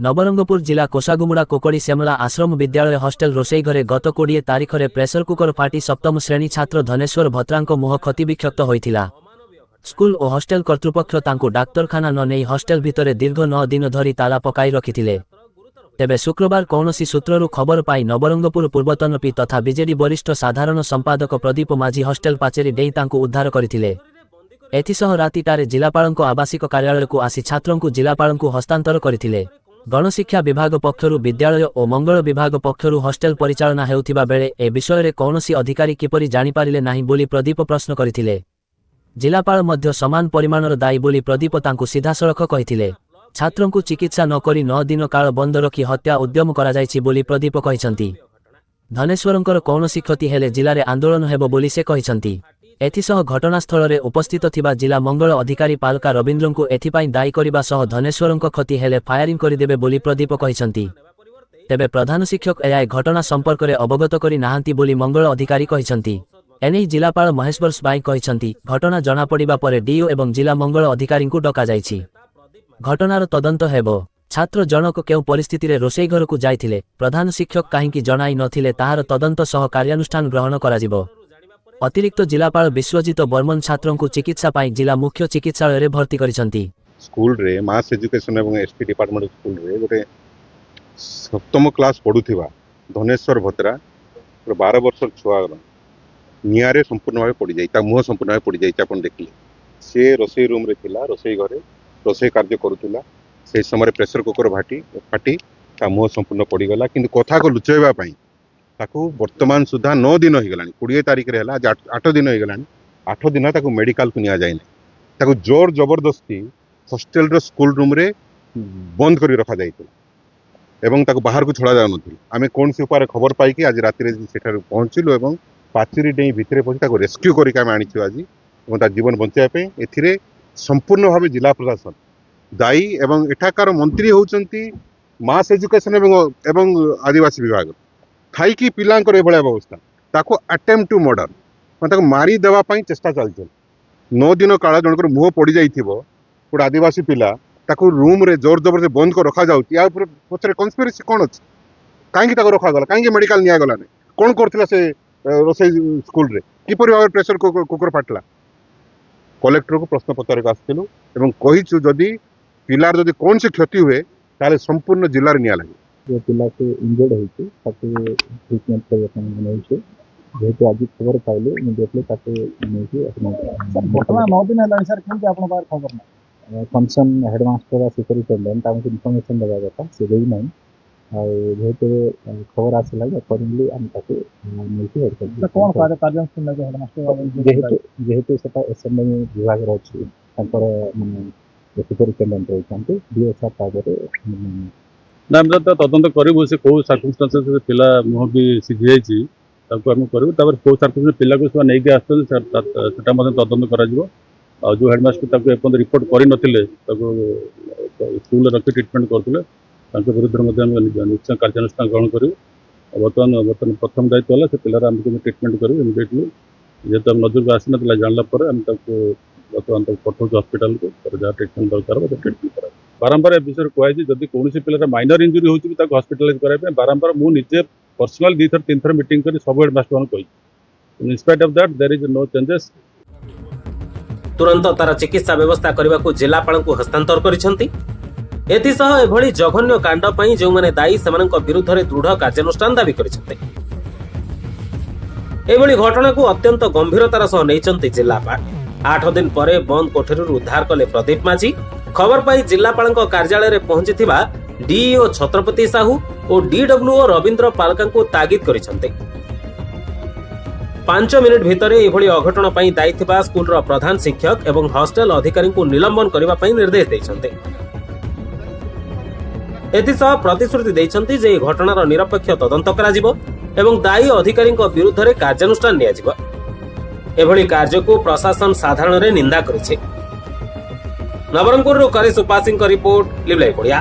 नवरंगपुर जिला कोषागुमुड़ा कोकड़ी श्यामला आश्रम विद्यालय हॉस्टेल रोषेई घरे गत 20 तारिख में प्रेसर कुकर फाटी सप्तम श्रेणी छात्र धनेश्वर भत्रांक मुह क्षतिविक्षत होइथिला। स्कूल और हॉस्टेल कर्तृपक्ष तांकु डाक्तरखाना न नहीं हॉस्टेल भितर दीर्घ 9 दिन धरी ताला पकाई रखिथिले। तेबे शुक्रवार कौनसी सूत्ररु खबर पाई नवरंगपुर पूर्वतन पी तथा बीजेडी वरिष्ठ साधारण संपादक प्रदीप माझी हॉस्टेल पाचेरी डेई तांकु उद्धार करथिले। एथिसह रातिटारे जिलापालଙ୍କ आवासिक कार्यालय को आसी छात्रंकु जिलापालଙ୍କୁ हस्तांतर करथिले। गणशिक्षा विभाग पक्षरु विद्यालय और मंगल विभाग पक्षरु हॉस्टेल परिचालना हेउथिबा बेले ए विषय रे कौनसी अधिकारी किपरि जानि पारिले नाही बोली प्रदीप प्रश्न करथिले। जिलापाल मध्य समान परिमाणर दायी बोली प्रदीप तांकु सीधासळख कहिथिले। छात्रंकु चिकित्सा न करी 9 दिन काल बंद रखी हत्या उद्यम करा जायछि बोली प्रदीप कहिसंती। धनेश्वरंकर कौनसी क्षति हेले जिले आंदोलन हेबो बोली से कहिसंती। एथिसह घटनास्थल में उपस्थित थिबा जिला मंगल अधिकारी पालका रवींद्रंकु एथिपाई दायी करिबा सह धनेश्वरंक क्षति हेले फायरिंग करिदेबे बोली प्रदीप कहिसंती। तेबे प्रधान शिक्षक एआई घटना संपर्क में अवगत करी नाहांती बोली मंगल अधिकारी कहिसंती। एनै जिलापाल महेश्वर स्वाई कहिसंती घटना जना पड़िबा परे डीओ एवं जिला मंगल अधिकारी को डका जायछि। घटनार तदंत हेबो। छात्र जनक केउ परिस्थिति रे रोषेई घर को जाइथिले प्रधान शिक्षक काहींकी जणाई नथिले ताहार तदंत सह कार्यानुष्ठान ग्रहण कराजिबो। अतिरिक्त जिलापाल विश्वजित बर्मन छात्रों को चिकित्सा पाई जिला मुख्य चिकित्सालय रे भर्ती करिसंती। स्कूल रे मास एजुकेशन एवं एसटी डिपार्टमेंट स्कूल रे गोटे सप्तम क्लास पढ़ुथिबा धनेश्वर भत्रा 12 वर्ष छुआ निआरे संपूर्ण भाव पड़ जाए मुह संपूर्ण भाव पड़ जाए अपन देखिले। से रोषेई रूम रे थिला रोषेई घरे रोषेई कार्य करुथिला से समय प्रेशर कुकर फाटी ता मुह संपूर्ण पड़गला किंतु कथा को लुचेबा पाई ताकू वर्तमान सुधा 9 दिन हो गला 20 तारिख रे हला 8 दिन हो गला 8 दिन ताकू मेडिकल को निया जाए ताकू जोर जबरदस्ती हॉस्टेल रो स्कूल रूम रे बंद करी रखा जाइतिला एवं ताकू बाहर को छड़ा जाउ नथिल। आमे कोन से ऊपर खबर पाई कि आज राति रे सेठार पहुंचिलु एवं पाचेरी डेई भितरे पहुंची ताकू रेस्क्यू करी के आमे आनिछु आज एवं ता जीवन बंचाय पे एथिरे संपूर्ण भाव जिला प्रशासन दायी एवं एठाकार मंत्री होउचंती मास एजुकेशन एवं आदिवासी विभाग खाई पिलांकर एभलिया व्यवस्था ताको अटेम्प्ट टू मर्डर ताको मारी देवा पई चेष्टा चलछ। 9 दिन काल जनकर मुह पड़ जाइथिबो गोटे आदिवासी पिला ताको रूम रे जोर जबरदस्ती बंद कर रखा जाउची या पछरे कन्स्पिरेसी कोन अछि काहे ताको रखा गला काहे मेडिकल निया गला ने कोन करथिला से रोषेई स्कूल रे किपरि भाव प्रेशर कुकर फाटला। कलेक्टर को प्रश्न पत्र के आस्थिलु एवं कहिछु जदी पिलार जदी कोन से क्षति हुए ताले संपूर्ण जिल्ला रे निया लागे। जो पिला के इंजर्ड होइछे ताके ट्रीटमेंट करबा ପାଇଁ नेइछे जेहेतु आज खबर पाइले इमिडिएटली ताके नेइछे वर्तमान 9 दिन हेलानी सर केमति आपन बार खबर ना कंसर्न हेडमास्टर या सुपरिटेंडेंट ताको इन्फॉर्मेशन देबा କଥା से देई नै आ जेहेतु खबर आसिला अकॉर्डिंगली हम ताके नेइछे हेड कर कोन कार्यानुष्ठान लागे हेडमास्टर जेहेतु सेटा एसएमए विभाग रो अछि तांकर माने सुपरिटेंडेंट रहछन्ते डीएसआर तागरे ना तदंत करूँ से कौ सर्कमस्टांसेस पिला मुह भी सीझी जाइए आम करूँ कौ सर्कमस्टांस पिला को नहीं आसता तदंत कर जो हेडमास्टर एपर्तन रिपोर्ट कर स्कूल रखी ट्रिटमेंट करते विरुद्ध निश्चय कार्यानुष्ठान ग्रहण करूँ। बर्तमान प्रथम दायित्व है से पिलार आम ट्रिटमेंट करूँ इमिडिएटली जेहेतु आम नजर को आसी ना जानला बर्तमान पठाऊ हस्पिटाल को जहाँ ट्रिटमेंट दरकार ट्रिटमेंट करा बारंबार ए विषय कहुई जदि कौन पिलार माइनर इंजुरी होती हस्पिटालाइज कराया बारंबार मुझे पर्सनाल 2 थर 3 थर मीटिंग कर सब हेडमास्टर कही in spite of that there is no changes. तुरंत तार चिकित्सा व्यवस्था करने को जिलापाल को हस्तांतर करिसेंती। एथिसह एभली जघन्य कांड पई जो माने दायी सेमानक विरुद्ध रे दृढ़ कार्यानुष्ठान दाबी करिसेंती। एभली घटना को अत्यंत गंभीरतार सह नैचंती जिलापाल। 8 दिन परे बंद कोठरी उद्धार कले प्रदीप माझी। खबर पाई जिलापाल कार्यालय रे पहुंची डीईओ छत्रपति साहू और डीडब्ल्यूओ रवींद्र पालका को तागिद करिसेंती। 5 मिनिट भितर एभली अघटन पई दायी थिबा स्कूल रो प्रधान शिक्षक एवं हॉस्टेल अधिकारी को निलंबन करबा पई निर्देश दैछन्ते। एथिसह प्रतिश्रुति दैछन्ती जे घटनार निरपेक्ष तदंत कराजिबो एवं दायी अधिकारी विरुद्ध रे कार्यानुष्ठान नियाजिबो। एभली कार्य को प्रशासन साधारण रे निंदा करिছে। नवरंगपुर करिस उपासिंग रिपोर्ट लिवलाई पड़िया।